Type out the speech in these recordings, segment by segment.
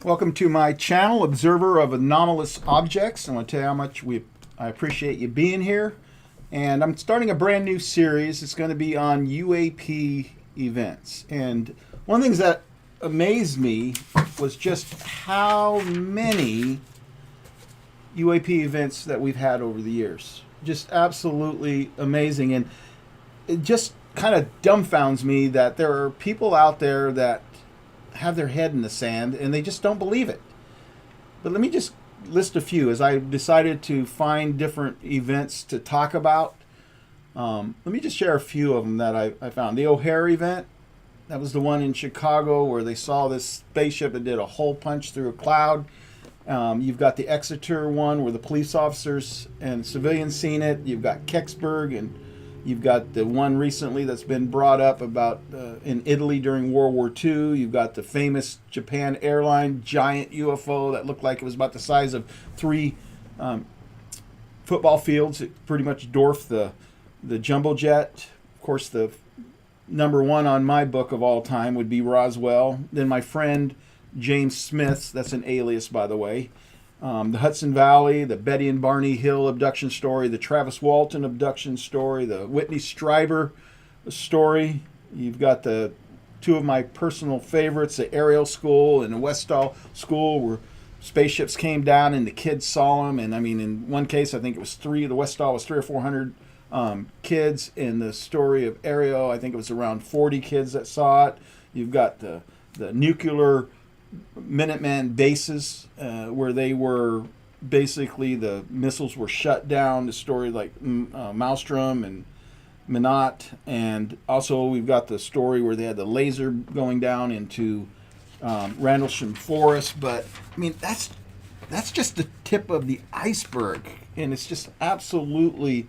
Welcome to my channel, Observer of Anomalous Objects. I want to tell you how much I appreciate you being here. And I'm starting a brand new series. It's going to be on UAP events. And one of the things that amazed me was just how many UAP events that we've had over the years. Just absolutely amazing. And it just kind of dumbfounds me that there are people out there that have their head in the sand and they just don't believe it. But let me just list a few as I decided to find different events to talk about. Let me just share a few of them that I found. The O'Hare event, that was the one in Chicago where they saw this spaceship that did a hole punch through a cloud. You've got the Exeter one where the police officers and civilians seen it. You've got Kecksburg, and you've got the one recently that's been brought up about in Italy during World War II. You've got the famous Japan airline giant UFO that looked like it was about the size of three football fields. It pretty much dwarfed the jumbo jet. Of course, the number one on my book of all time would be Roswell. Then my friend James Smith's, that's an alias, by the way. The Hudson Valley, the Betty and Barney Hill abduction story, the Travis Walton abduction story, the Whitney Strieber story. You've got the two of my personal favorites, the Ariel School and the Westall School, where spaceships came down and the kids saw them. And I mean, in one case, I think it was the Westall was 300 or 400 kids. In the story of Ariel, I think it was around 40 kids that saw it. You've got the nuclear Minuteman bases where they were basically the missiles were shut down. The story like Maelstrom and Minot, and also we've got the story where they had the laser going down into Randlesham Forest. But I mean that's just the tip of the iceberg, and it's just absolutely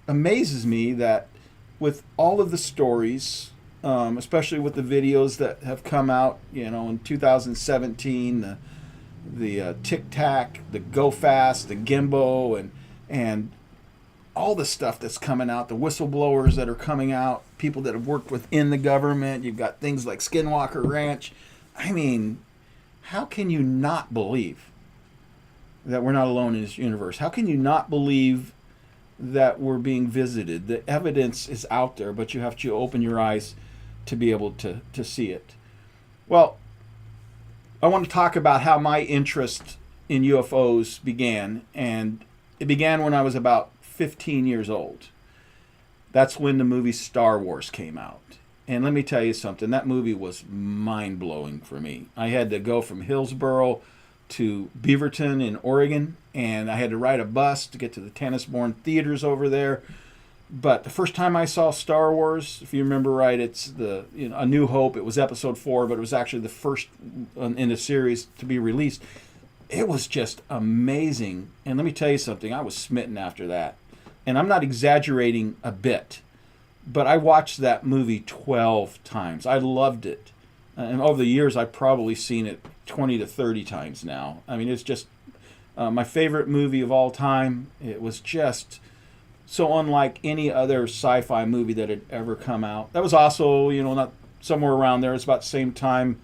amazes me that with all of the stories. Especially with the videos that have come out, in 2017, the Tic Tac, the Go Fast, the Gimbo, and all the stuff that's coming out, the whistleblowers that are coming out, people that have worked within the government. You've got things like Skinwalker Ranch. I mean, how can you not believe that we're not alone in this universe? How can you not believe that we're being visited? The evidence is out there, but you have to open your eyes to be able to see it. Well, I want to talk about how my interest in UFOs began, and it began when I was about 15 years old. That's when the movie Star Wars came out. And let me tell you something, that movie was mind-blowing for me. I had to go from Hillsboro to Beaverton in Oregon, and I had to ride a bus to get to the Tennisbourne theaters over there. But the first time I saw Star Wars, if you remember right, it's A New Hope. It was episode 4, but it was actually the first in the series to be released. It was just amazing. And let me tell you something, I was smitten after that. And I'm not exaggerating a bit, but I watched that movie 12 times. I loved it. And over the years, I've probably seen it 20 to 30 times now. I mean, it's just my favorite movie of all time. It was just so unlike any other sci-fi movie that had ever come out. That was also, not somewhere around there. It's about the same time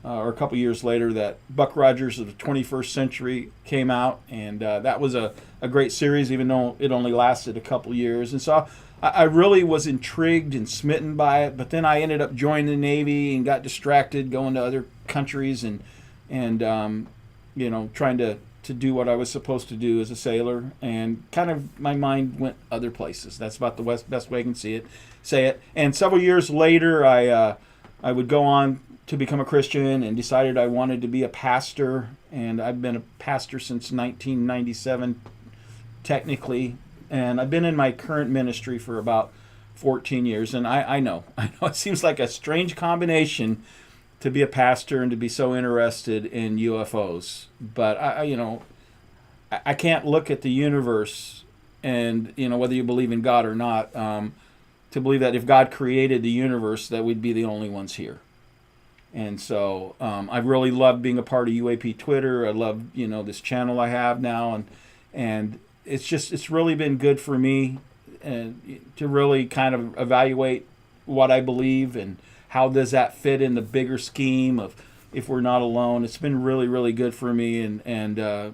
or a couple years later that Buck Rogers of the 21st Century came out. And that was a great series, even though it only lasted a couple years. And so I really was intrigued and smitten by it. But then I ended up joining the Navy and got distracted going to other countries and trying to do what I was supposed to do as a sailor, and kind of my mind went other places. That's about the best way I can say it. And several years later, I would go on to become a Christian and decided I wanted to be a pastor. And I've been a pastor since 1997, technically. And I've been in my current ministry for about 14 years. And I know it seems like a strange combination to be a pastor and to be so interested in UFOs. But I can't look at the universe and, whether you believe in God or not, to believe that if God created the universe, that we'd be the only ones here. And so I really love being a part of UAP Twitter. I love, this channel I have now. And it's really been good for me to really kind of evaluate what I believe and how does that fit in the bigger scheme of if we're not alone. It's been really, really good for me, and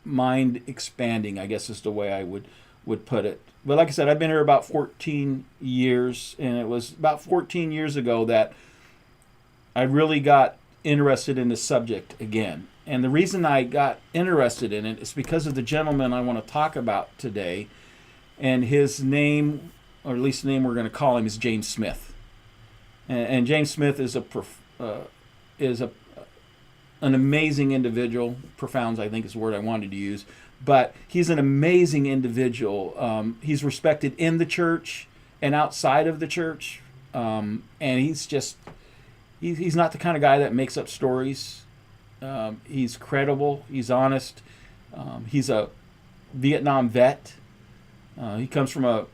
mind expanding, I guess is the way I would put it. But like I said, I've been here about 14 years, and it was about 14 years ago that I really got interested in the subject again. And the reason I got interested in it is because of the gentleman I want to talk about today. And his name, or at least the name we're going to call him, is James Smith. And James Smith is an amazing individual. Profound, I think, is the word I wanted to use. But he's an amazing individual. He's respected in the church and outside of the church. And he's just, he's not the kind of guy that makes up stories. He's credible. He's honest. He's a Vietnam vet. He comes from a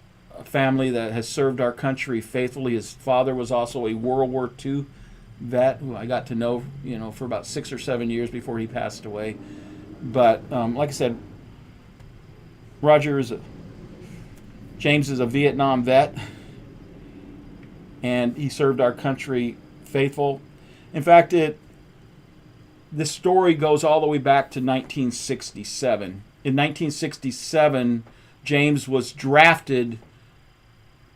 family that has served our country faithfully. His father was also a World War II vet who I got to know, for about 6 or 7 years before he passed away. But like I said, James is a Vietnam vet, and he served our country faithful. In fact, this story goes all the way back to 1967. In 1967, James was drafted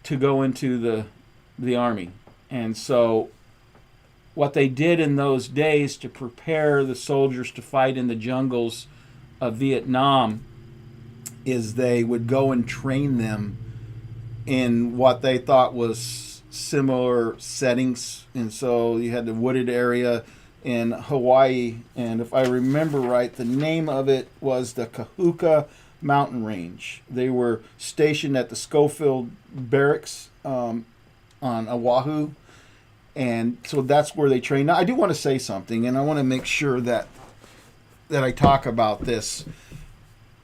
to go into the Army. And so what they did in those days to prepare the soldiers to fight in the jungles of Vietnam is they would go and train them in what they thought was similar settings. And so you had the wooded area in Hawaii, and if I remember right, the name of it was the Kahuka Mountain Range. They were stationed at the Schofield Barracks on Oahu, and so that's where they trained. Now, I do want to say something, and I want to make sure that I talk about this.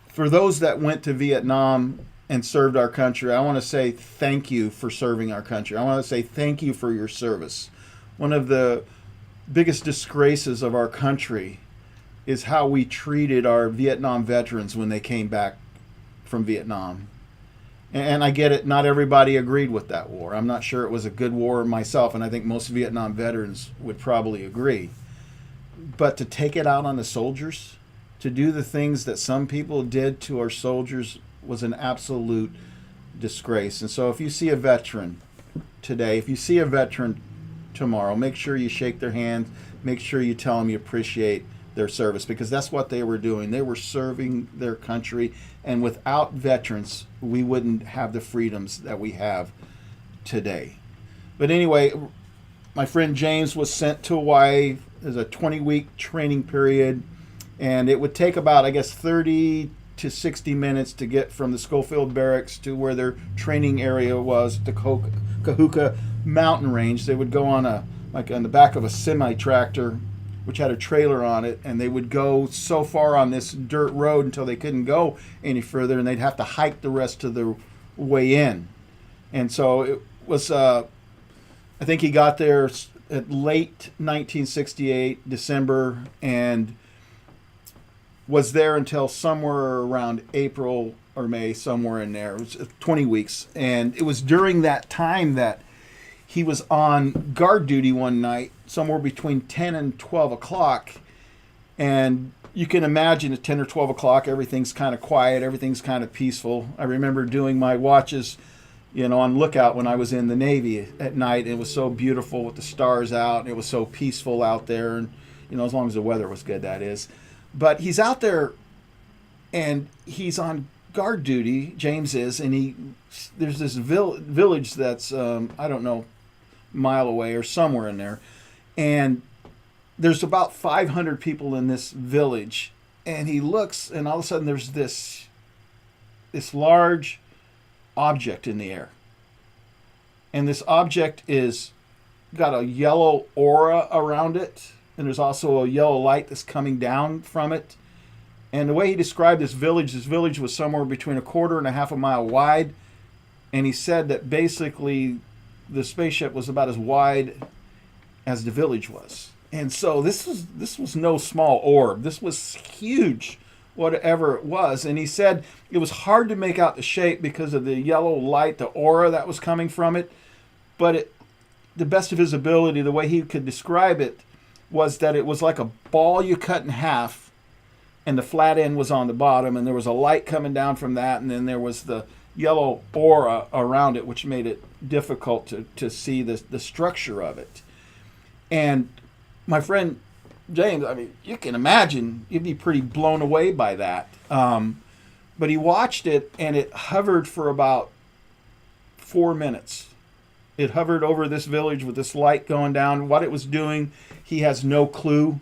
For those that went to Vietnam and served our country, I want to say thank you for serving our country. I want to say thank you for your service. One of the biggest disgraces of our country is how we treated our Vietnam veterans when they came back from Vietnam. And I get it, not everybody agreed with that war. I'm not sure it was a good war myself, and I think most Vietnam veterans would probably agree. But to take it out on the soldiers, to do the things that some people did to our soldiers, was an absolute disgrace. And so if you see a veteran today, if you see a veteran tomorrow, make sure you shake their hand, make sure you tell them you appreciate their service, because that's what they were doing. They were serving their country, and without veterans, we wouldn't have the freedoms that we have today. But anyway, my friend James was sent to Hawaii. There's a 20-week training period, and it would take about, I guess, 30 to 60 minutes to get from the Schofield Barracks to where their training area was, the Kahuka Mountain Range. They would go on the back of a semi-tractor, which had a trailer on it, and they would go so far on this dirt road until they couldn't go any further, and they'd have to hike the rest of the way in. And so it was, I think he got there at late 1968, December, and was there until somewhere around April or May, somewhere in there. It was 20 weeks. And it was during that time that he was on guard duty one night, somewhere between 10 and 12 o'clock. And you can imagine at 10 or 12 o'clock, everything's kind of quiet, everything's kind of peaceful. I remember doing my watches, on lookout when I was in the Navy at night. It was so beautiful with the stars out, and it was so peaceful out there. And, as long as the weather was good, that is. But he's out there, and he's on guard duty, James is, and there's this village that's, I don't know, mile away or somewhere in there, and there's about 500 people in this village, and he looks, and all of a sudden there's this large object in the air, and this object is got a yellow aura around it, and there's also a yellow light that's coming down from it. And the way he described this village was somewhere between a quarter and a half a mile wide, and he said that basically the spaceship was about as wide as the village was. And so this was no small orb. This was huge, whatever it was. And he said it was hard to make out the shape because of the yellow light, the aura that was coming from it. But the best of his ability, the way he could describe it, was that it was like a ball you cut in half, and the flat end was on the bottom, and there was a light coming down from that, and then there was the yellow aura around it, which made it difficult to see the structure of it. And my friend James, I mean, you can imagine you'd be pretty blown away by that. But he watched it, and it hovered for about 4 minutes. It hovered over this village with this light going down. What it was doing, he has no clue.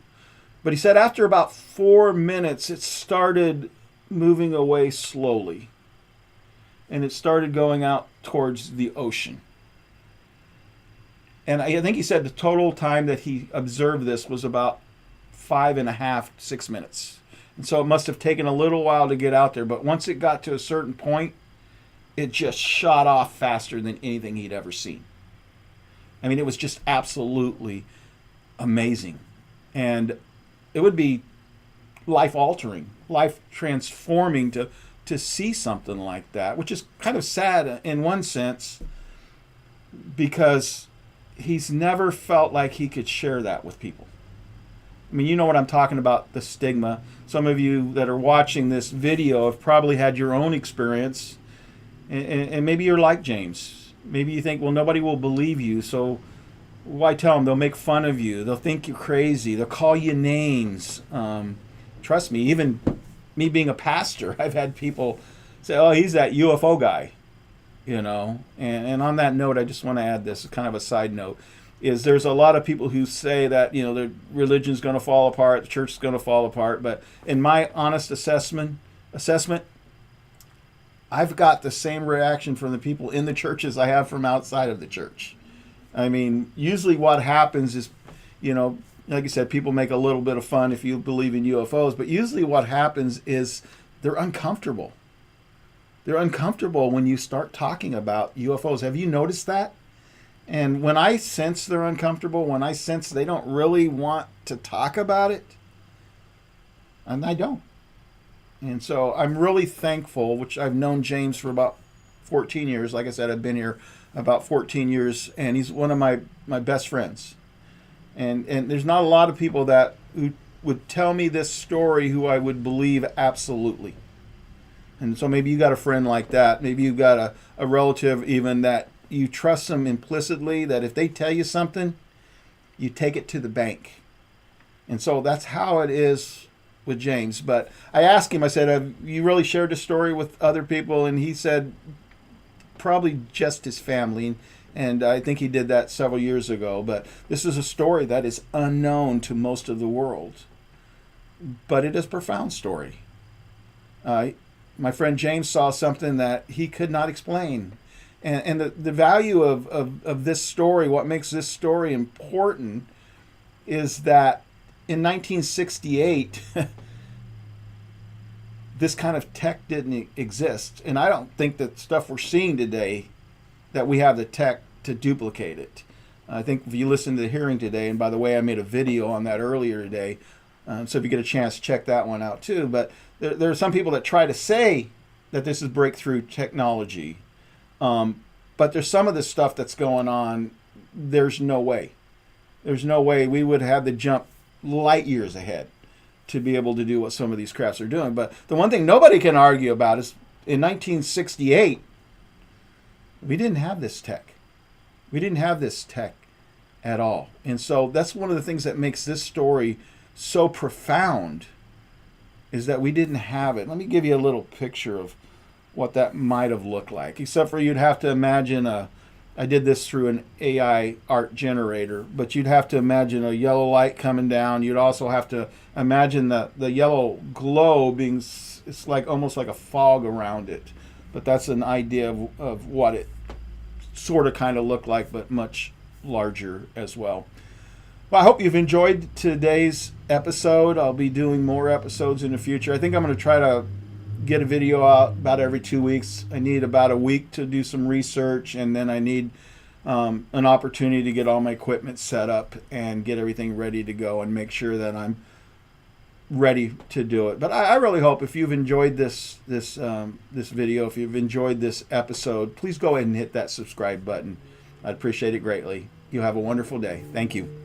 But he said after about 4 minutes, it started moving away slowly. And it started going out towards the ocean. And I think he said the total time that he observed this was about 5.5, 6 minutes. And so it must have taken a little while to get out there. But once it got to a certain point, it just shot off faster than anything he'd ever seen. I mean, it was just absolutely amazing. And it would be life-altering, life-transforming to see something like that, which is kind of sad in one sense, because he's never felt like he could share that with people. I mean, you know what I'm talking about, the stigma. Some of you that are watching this video have probably had your own experience, and maybe you're like James. Maybe you think, well, nobody will believe you, so why tell them? They'll make fun of you. They'll think you're crazy. They'll call you names. Trust me, even me being a pastor, I've had people say, oh, he's that UFO guy, you know. And on that note, I just want to add this, kind of a side note, is there's a lot of people who say that, you know, the religion's going to fall apart, the church is going to fall apart. But in my honest assessment, I've got the same reaction from the people in the church as I have from outside of the church. I mean, usually what happens is, you know, like I said, people make a little bit of fun if you believe in UFOs, but usually what happens is they're uncomfortable. They're uncomfortable when you start talking about UFOs. Have you noticed that? And when I sense they're uncomfortable, when I sense they don't really want to talk about it, and I don't. And so I'm really thankful, which I've known James for about 14 years. Like I said, I've been here about 14 years, and he's one of my best friends. And there's not a lot of people who would tell me this story who I would believe absolutely. And so maybe you got a friend like that. Maybe you've got a relative even that you trust them implicitly, that if they tell you something, you take it to the bank. And so that's how it is with James. But I asked him, I said, have you really shared this story with other people? And he said probably just his family. And I think he did that several years ago. But this is a story that is unknown to most of the world. But it is a profound story. My friend James saw something that he could not explain. And the value of this story, what makes this story important, is that in 1968, this kind of tech didn't exist. And I don't think that stuff we're seeing today, that we have the tech to duplicate it. I think if you listen to the hearing today, and by the way, I made a video on that earlier today, so if you get a chance, check that one out too. But there are some people that try to say that this is breakthrough technology. But there's some of this stuff that's going on, there's no way. There's no way we would have to jump light years ahead to be able to do what some of these crafts are doing. But the one thing nobody can argue about is in 1968, we didn't have this tech. We didn't have this tech at all. And so that's one of the things that makes this story so profound, is that we didn't have it. Let me give you a little picture of what that might have looked like, except for you'd have to imagine I did this through an AI art generator, but you'd have to imagine a yellow light coming down. You'd also have to imagine the yellow glow being, it's like almost like a fog around it. But that's an idea of what it sort of kind of looked like, but much larger as well. Well, I hope you've enjoyed today's episode. I'll be doing more episodes in the future. I think I'm going to try to get a video out about every 2 weeks. I need about a week to do some research, and then I need an opportunity to get all my equipment set up and get everything ready to go and make sure that I'm ready to do it. But I really hope if you've enjoyed this video, if you've enjoyed this episode, please go ahead and hit that subscribe button. I'd appreciate it greatly. You have a wonderful day. Thank you.